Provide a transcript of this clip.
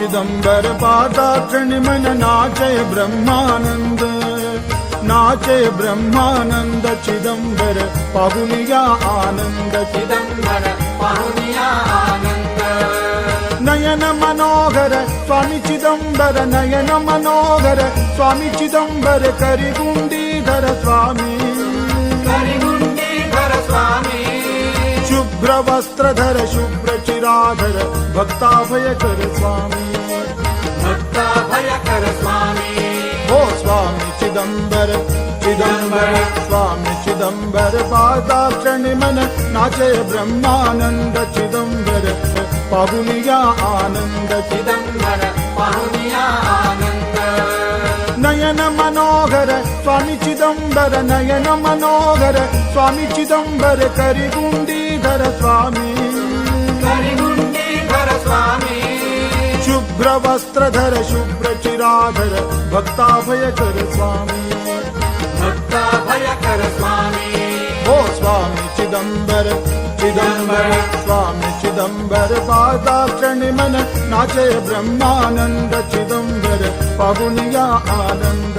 चिदंबर पादाक्षण मन नाचे ब्रह्मानंद, नाचे ब्रह्मानंद चिदंबर पाहुनिया आनंद, चिदंबर पाहुनिया आनंद। नयन मनोहर स्वामी चिदंबर, नयन मनोहर स्वामी चिदंबर करिगुंडीधर स्वामी, करिगुंडीधर स्वामी। शुभ्र वस्त्रधर शुभ्र चिराधर भक्ताभयकर स्वामी, भक्ताभयकर स्वामी। ओ स्वामी चिदंबर चिदंबर स्वामी चिदंबर पादाक्षण मन नाचे ब्रह्मानंद, चिदंबर पाहुनिया आनंद, चिदंबर पाहुनिया आनंद। नयन मनोहर स्वामी चिदंबर, नयन मनोहर स्वामी चिदंबर करिगुंडीधर स्वामी, करिगुंडीधर स्वामी। शुभ्र वस्त्रधर शुभ्र चिराधर भक्ताभयकर स्वामी, भक्ताभयकर स्वामी। ओ स्वामी चिदंबर चिदंबर स्वामी चिदंबर पादाक्षण मन नाचे ब्रह्मानंद, चिदंबर पाहुनिया आनंद।